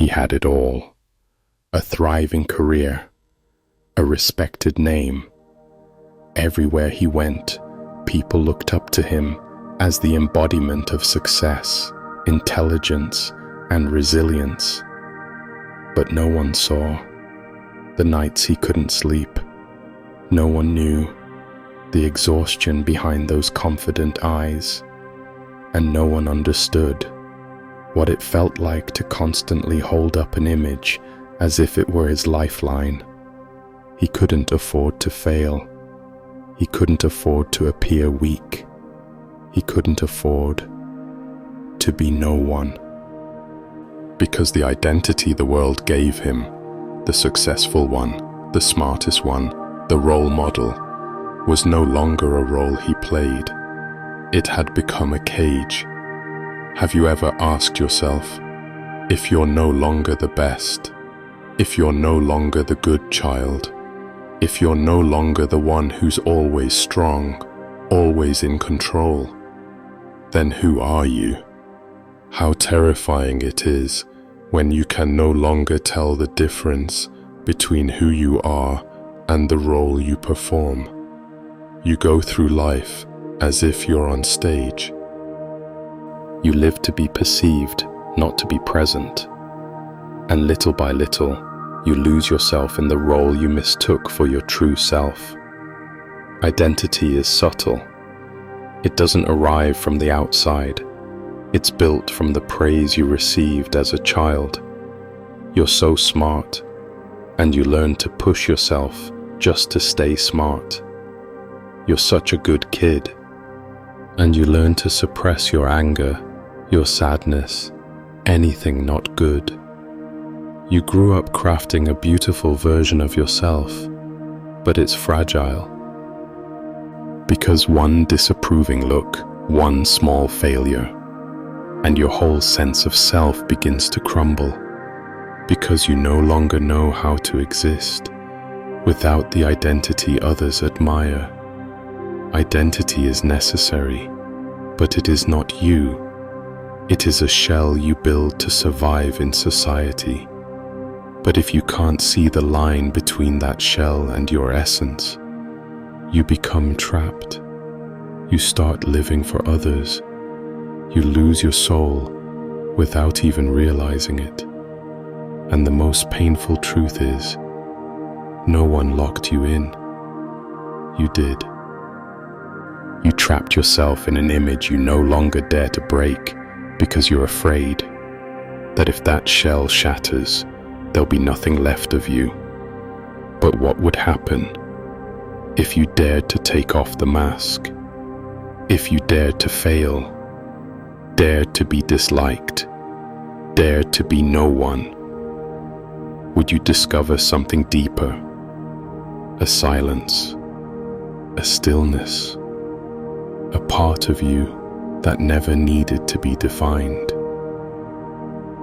He had it all: a thriving career, a respected name. Everywhere he went, people looked up to him as the embodiment of success, intelligence, and resilience. But no one saw the nights he couldn't sleep. No one knew the exhaustion behind those confident eyes, and no one understood what it felt like to constantly hold up an image as if it were his lifeline. He couldn't afford to fail. He couldn't afford to appear weak. He couldn't afford to be no one. Because the identity the world gave him, the successful one, the smartest one, the role model, was no longer a role he played. It had become a cage. Have you ever asked yourself, if you're no longer the best, if you're no longer the good child, if you're no longer the one who's always strong, always in control, then who are you? How terrifying it is when you can no longer tell the difference between who you are and the role you perform. You go through life as if you're on stage. You live to be perceived, not to be present. And little by little, you lose yourself in the role you mistook for your true self. Identity is subtle. It doesn't arrive from the outside. It's built from the praise you received as a child. You're so smart, and you learn to push yourself just to stay smart. You're such a good kid, and you learn to suppress your anger, your sadness, anything not good. You grew up crafting a beautiful version of yourself, but it's fragile. Because one disapproving look, one small failure, and your whole sense of self begins to crumble, because you no longer know how to exist without the identity others admire. Identity is necessary, but it is not you. It is a shell you build to survive in society. But if you can't see the line between that shell and your essence, you become trapped. You start living for others. You lose your soul without even realizing it. And the most painful truth is, no one locked you in. You did. You trapped yourself in an image you no longer dare to break because you're afraid that if that shell shatters, there'll be nothing left of you. But what would happen if you dared to take off the mask? If you dared to fail, dared to be disliked, dared to be no one? Would you discover something deeper? A silence, a stillness, a part of you that never needed to be defined.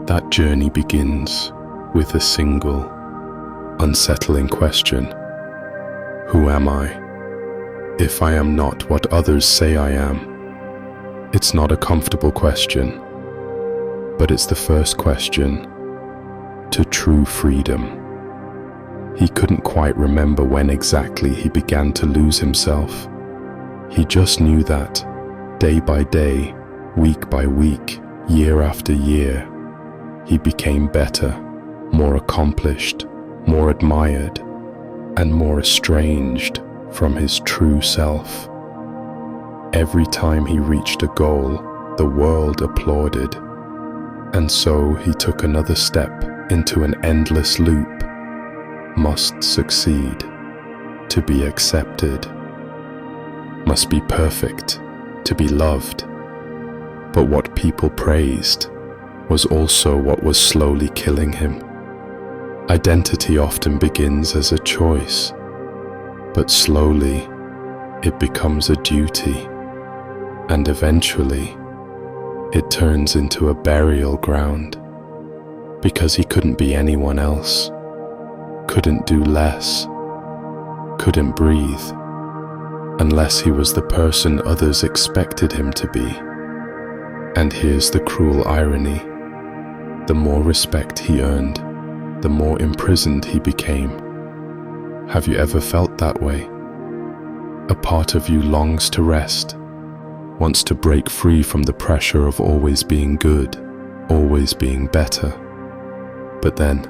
That journey begins with a single, unsettling question. Who am I, if I am not what others say I am? It's not a comfortable question, but it's the first question to true freedom. He couldn't quite remember when exactly he began to lose himself. He just knew that, day by day, week by week, year after year, he became better, more accomplished, more admired, and more estranged from his true self. Every time he reached a goal, the world applauded, and so he took another step into an endless loop. Must succeed to be accepted, must be perfect to be loved. But what people praised was also what was slowly killing him. Identity often begins as a choice, but slowly it becomes a duty, and eventually it turns into a burial ground, because he couldn't be anyone else, couldn't do less, couldn't breathe, unless he was the person others expected him to be. And here's the cruel irony. The more respect he earned, the more imprisoned he became. Have you ever felt that way? A part of you longs to rest, wants to break free from the pressure of always being good, always being better. But then,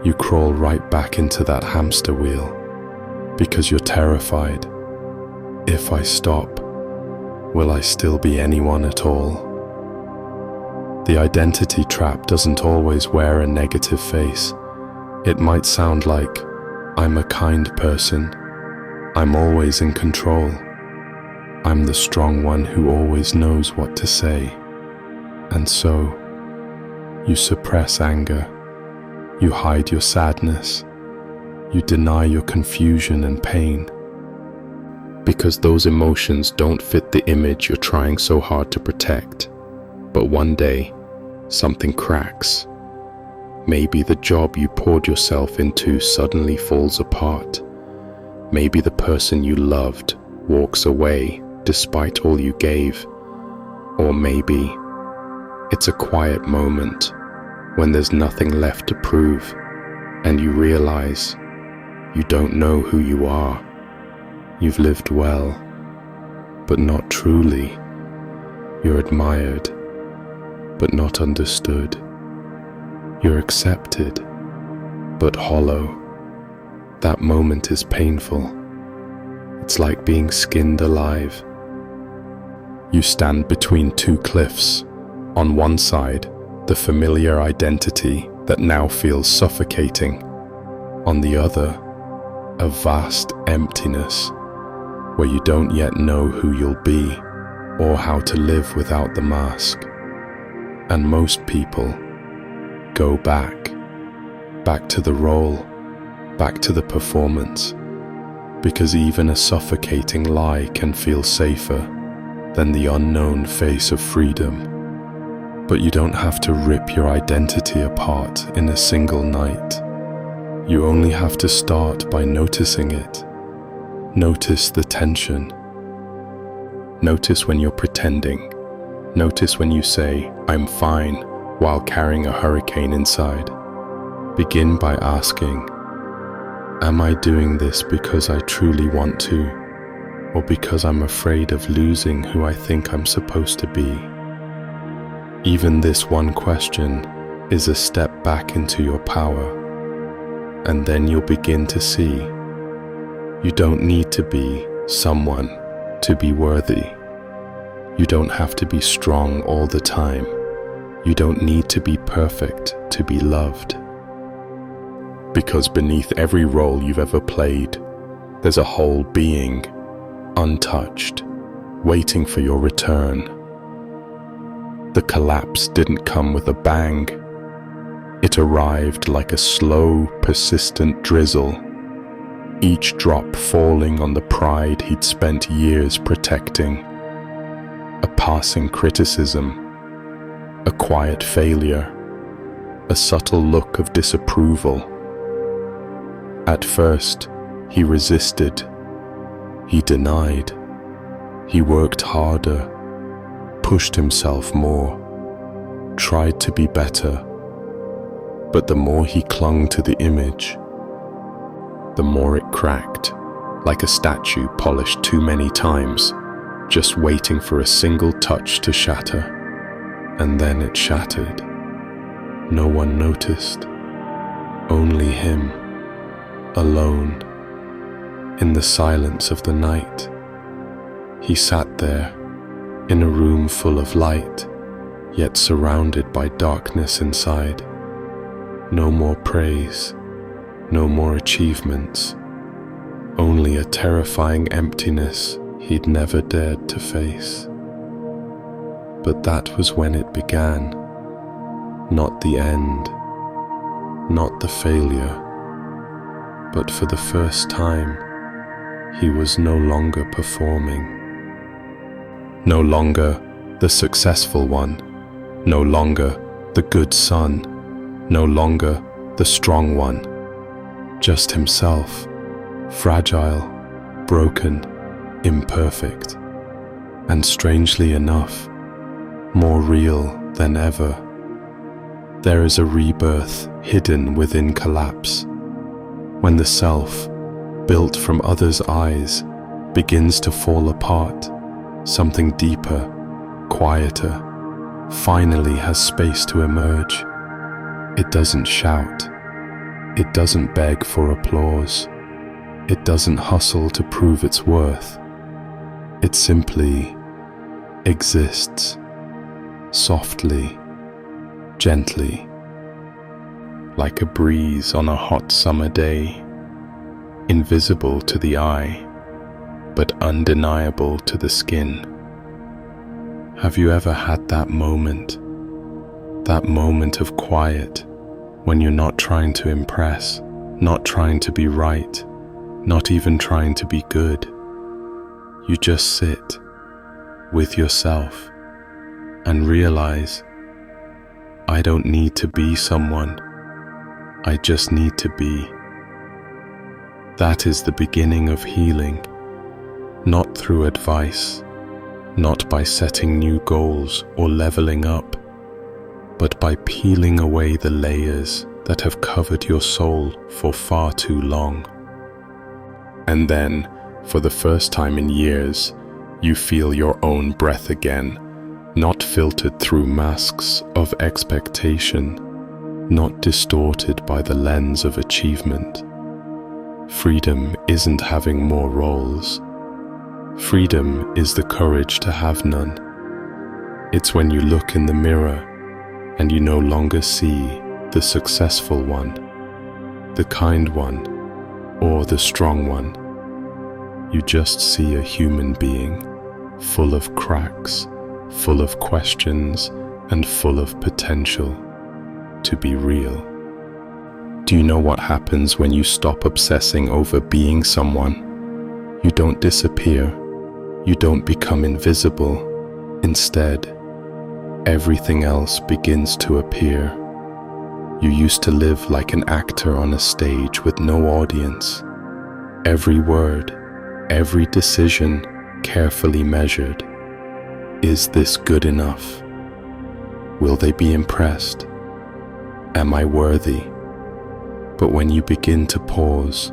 you crawl right back into that hamster wheel because you're terrified. If I stop, will I still be anyone at all? The identity trap doesn't always wear a negative face. It might sound like, I'm a kind person, I'm always in control, I'm the strong one who always knows what to say. And so, you suppress anger, you hide your sadness, you deny your confusion and pain, because those emotions don't fit the image you're trying so hard to protect. But one day, something cracks. Maybe the job you poured yourself into suddenly falls apart. Maybe the person you loved walks away despite all you gave. Or maybe it's a quiet moment when there's nothing left to prove and you realize you don't know who you are. You've lived well, but not truly. You're admired, but not understood. You're accepted, but hollow. That moment is painful. It's like being skinned alive. You stand between two cliffs. On one side, the familiar identity that now feels suffocating. On the other, a vast emptiness where you don't yet know who you'll be or how to live without the mask. And most people go back to the role, back to the performance, because even a suffocating lie can feel safer than the unknown face of freedom. But you don't have to rip your identity apart in a single night. You only have to start by noticing it. Notice the tension. Notice when you're pretending. Notice when you say, I'm fine, while carrying a hurricane inside. Begin by asking, am I doing this because I truly want to, or because I'm afraid of losing who I think I'm supposed to be? Even this one question is a step back into your power, and then you'll begin to see you don't need to be someone to be worthy. You don't have to be strong all the time. You don't need to be perfect to be loved. Because beneath every role you've ever played, there's a whole being, untouched, waiting for your return. The collapse didn't come with a bang. It arrived like a slow, persistent drizzle, each drop falling on the pride he'd spent years protecting. A passing criticism, a quiet failure, a subtle look of disapproval. At first, he resisted, he denied, he worked harder, pushed himself more, tried to be better. But the more he clung to the image, the more it cracked, like a statue polished too many times, just waiting for a single touch to shatter. And then it shattered. No one noticed. Only him, alone, in the silence of the night. He sat there, in a room full of light, yet surrounded by darkness inside. No more praise, no more achievements, only a terrifying emptiness he'd never dared to face. But that was when it began, not the end, not the failure, but for the first time, he was no longer performing. No longer the successful one, no longer the good son, no longer the strong one, just himself, fragile, broken, imperfect, and strangely enough, more real than ever. There is a rebirth hidden within collapse. When the self, built from others' eyes, begins to fall apart, something deeper, quieter, finally has space to emerge. It doesn't shout. It doesn't beg for applause. It doesn't hustle to prove its worth. It simply exists, softly, gently, like a breeze on a hot summer day, invisible to the eye, but undeniable to the skin. Have you ever had that moment of quiet, when you're not trying to impress, not trying to be right, not even trying to be good? You just sit with yourself and realize, I don't need to be someone, I just need to be. That is the beginning of healing, not through advice, not by setting new goals or leveling up, but by peeling away the layers that have covered your soul for far too long. And then, for the first time in years, you feel your own breath again, not filtered through masks of expectation, not distorted by the lens of achievement. Freedom isn't having more roles. Freedom is the courage to have none. It's when you look in the mirror and you no longer see the successful one, the kind one, or the strong one. You just see a human being, full of cracks, full of questions, and full of potential to be real. Do you know what happens when you stop obsessing over being someone? You don't disappear. You don't become invisible. Instead, everything else begins to appear. You used to live like an actor on a stage with no audience. Every word, every decision carefully measured. Is this good enough? Will they be impressed? Am I worthy? But when you begin to pause,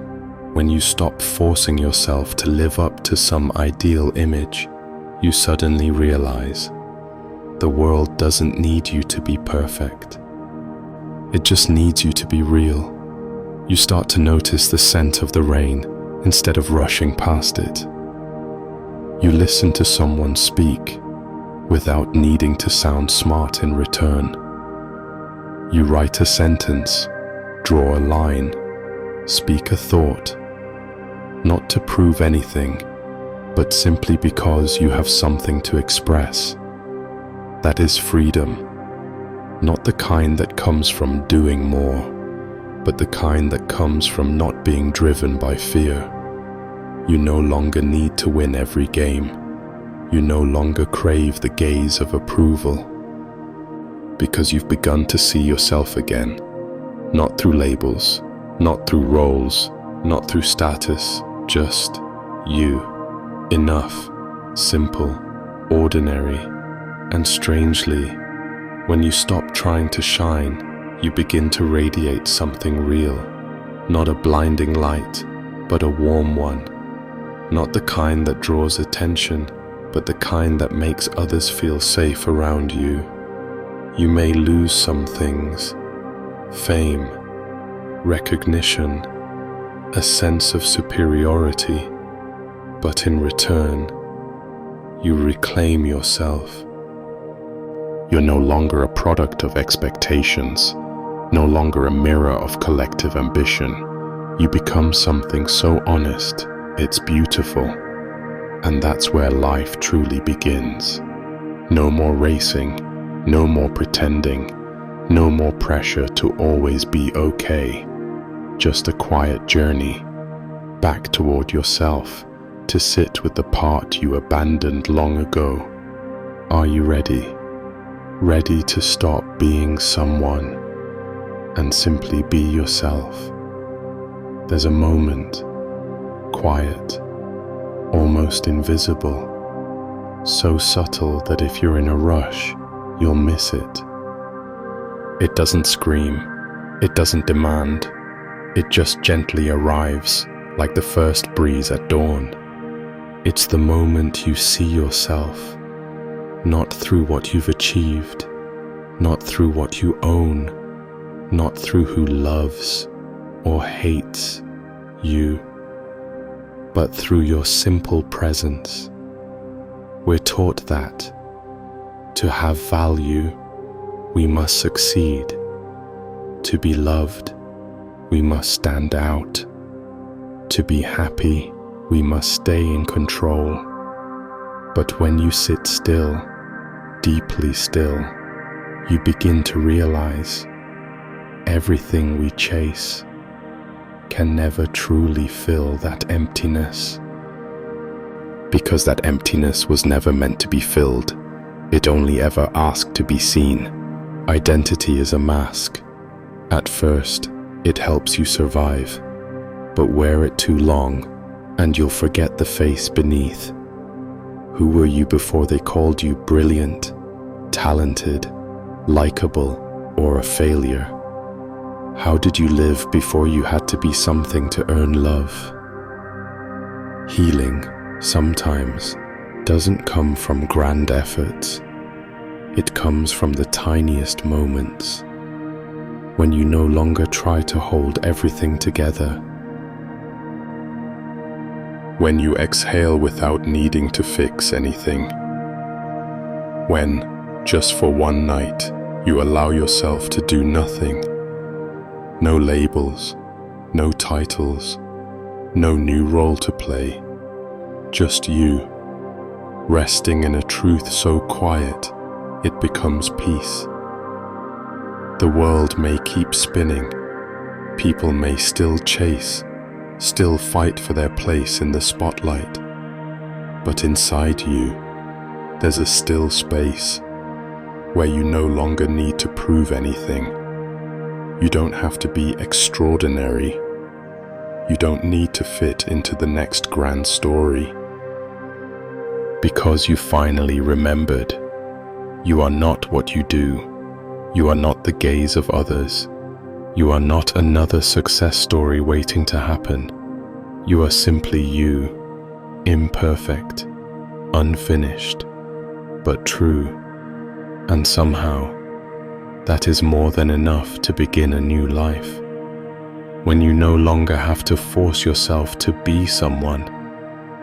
when you stop forcing yourself to live up to some ideal image, you suddenly realize the world doesn't need you to be perfect. It just needs you to be real. You start to notice the scent of the rain instead of rushing past it. You listen to someone speak without needing to sound smart in return. You write a sentence, draw a line, speak a thought, not to prove anything, but simply because you have something to express. That is freedom, not the kind that comes from doing more, but the kind that comes from not being driven by fear. You no longer need to win every game. You no longer crave the gaze of approval, because you've begun to see yourself again, not through labels, not through roles, not through status, just you. Enough, simple, ordinary, and strangely, when you stop trying to shine, you begin to radiate something real, not a blinding light, but a warm one. Not the kind that draws attention, but the kind that makes others feel safe around you. You may lose some things, fame, recognition, a sense of superiority, but in return, you reclaim yourself. You're no longer a product of expectations, no longer a mirror of collective ambition. You become something so honest, it's beautiful. And that's where life truly begins. No more racing, no more pretending, no more pressure to always be okay. Just a quiet journey back toward yourself, to sit with the part you abandoned long ago. Are you ready? Ready to stop being someone and simply be yourself? There's a moment, quiet, almost invisible, so subtle that if you're in a rush, you'll miss it. It doesn't scream, it doesn't demand, it just gently arrives like the first breeze at dawn. It's the moment you see yourself, not through what you've achieved, not through what you own, not through who loves or hates you, but through your simple presence. We're taught that to have value, we must succeed. To be loved, we must stand out. To be happy, we must stay in control. But when you sit still, deeply still, you begin to realize everything we chase can never truly fill that emptiness. Because that emptiness was never meant to be filled. It only ever asked to be seen. Identity is a mask. At first, it helps you survive, but wear it too long, and you'll forget the face beneath. Who were you before they called you brilliant, talented, likable, or a failure? How did you live before you had to be something to earn love? Healing, sometimes, doesn't come from grand efforts. It comes from the tiniest moments, when you no longer try to hold everything together. When you exhale without needing to fix anything. When, just for one night, you allow yourself to do nothing. No labels, no titles, no new role to play. Just you, resting in a truth so quiet, it becomes peace. The world may keep spinning, people may still chase, still fight for their place in the spotlight, but inside you, there's a still space where you no longer need to prove anything. You don't have to be extraordinary. You don't need to fit into the next grand story. Because you finally remembered, you are not what you do. You are not the gaze of others. You are not another success story waiting to happen. You are simply you, imperfect, unfinished, but true. And somehow, that is more than enough to begin a new life. When you no longer have to force yourself to be someone,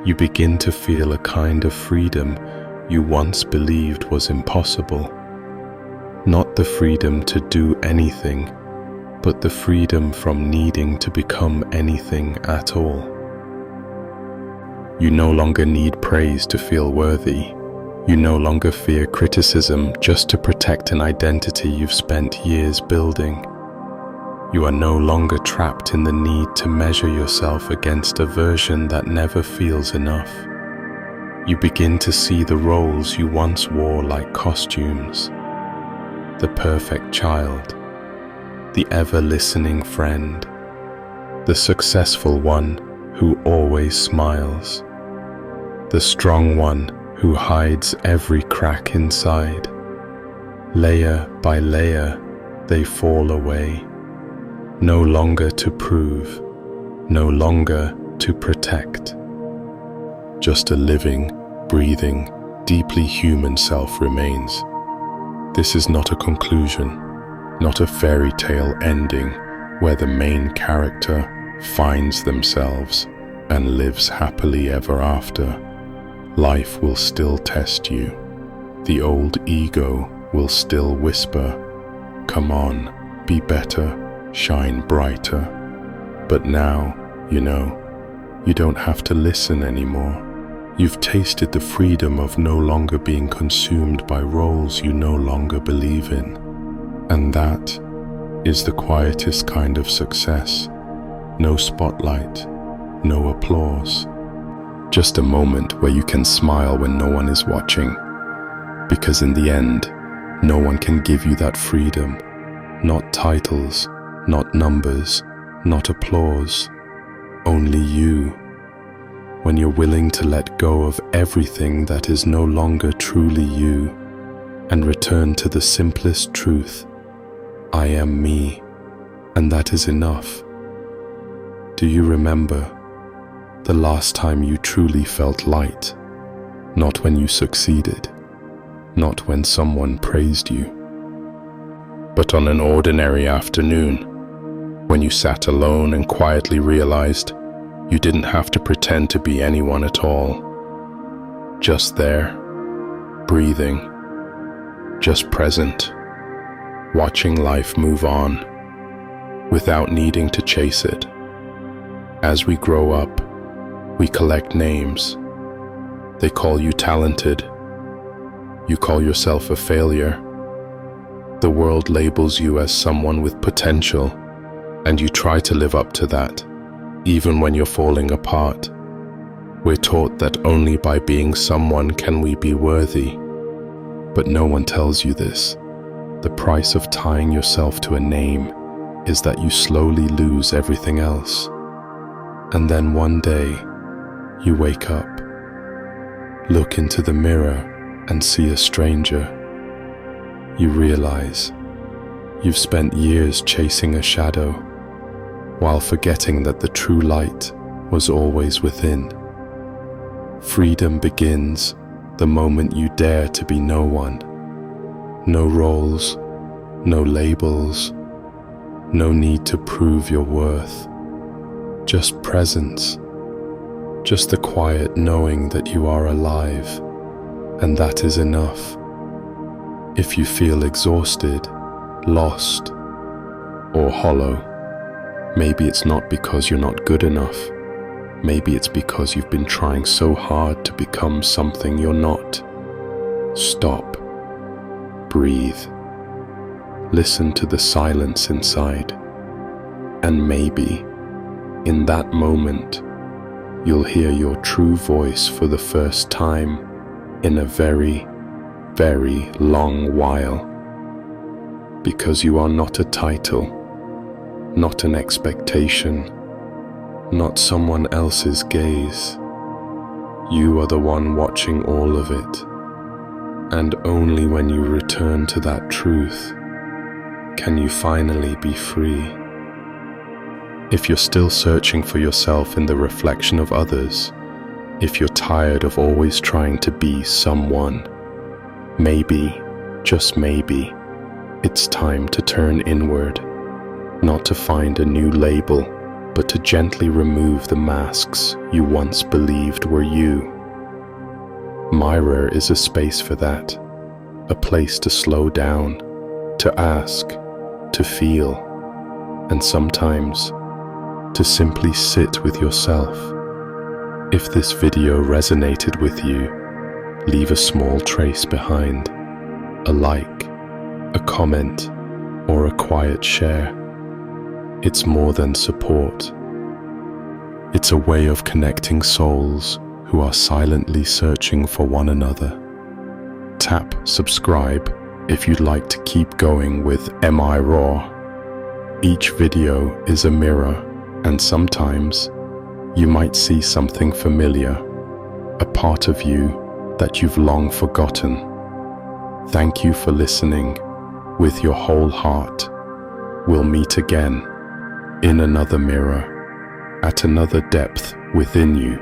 you begin to feel a kind of freedom you once believed was impossible. Not the freedom to do anything, but the freedom from needing to become anything at all. You no longer need praise to feel worthy. You no longer fear criticism just to protect an identity you've spent years building. You are no longer trapped in the need to measure yourself against a version that never feels enough. You begin to see the roles you once wore like costumes. The perfect child, the ever-listening friend, the successful one who always smiles, the strong one who hides every crack inside. Layer by layer, they fall away, no longer to prove, no longer to protect. Just a living, breathing, deeply human self remains. This is not a conclusion, not a fairy tale ending where the main character finds themselves and lives happily ever after. Life will still test you. The old ego will still whisper, "Come on, be better, shine brighter." But now, you don't have to listen anymore. You've tasted the freedom of no longer being consumed by roles you no longer believe in. And that is the quietest kind of success. No spotlight, no applause. Just a moment where you can smile when no one is watching. Because in the end, no one can give you that freedom. Not titles, not numbers, not applause. Only you. When you're willing to let go of everything that is no longer truly you and return to the simplest truth, I am me, and that is enough. Do you remember the last time you truly felt light? Not when you succeeded, not when someone praised you, but on an ordinary afternoon, when you sat alone and quietly realized you didn't have to pretend to be anyone at all. Just there, breathing, just present, watching life move on, without needing to chase it. As we grow up, we collect names. They call you talented. You call yourself a failure. The world labels you as someone with potential, and you try to live up to that, even when you're falling apart. We're taught that only by being someone can we be worthy. But no one tells you this. The price of tying yourself to a name is that you slowly lose everything else. And then one day, you wake up, look into the mirror and see a stranger. You realize you've spent years chasing a shadow, while forgetting that the true light was always within. Freedom begins the moment you dare to be no one. No roles, no labels, no need to prove your worth. Just presence, just the quiet knowing that you are alive, and that is enough. If you feel exhausted, lost, or hollow, maybe it's not because you're not good enough. Maybe it's because you've been trying so hard to become something you're not. Stop. Breathe. Listen to the silence inside. And maybe, in that moment, you'll hear your true voice for the first time in a very, very long while. Because you are not a title, not an expectation, not someone else's gaze. You are the one watching all of it. And only when you return to that truth can you finally be free. If you're still searching for yourself in the reflection of others, if you're tired of always trying to be someone, maybe, just maybe, it's time to turn inward, not to find a new label, but to gently remove the masks you once believed were you. MIRoR is a space for that, a place to slow down, to ask, to feel, and sometimes to simply sit with yourself. If this video resonated with you, leave a small trace behind, a like, a comment, or a quiet share. It's more than support. It's a way of connecting souls who are silently searching for one another. Tap subscribe if you'd like to keep going with MIRoR. Each video is a mirror, and sometimes you might see something familiar, a part of you that you've long forgotten. Thank you for listening with your whole heart. We'll meet again in another mirror, at another depth within you.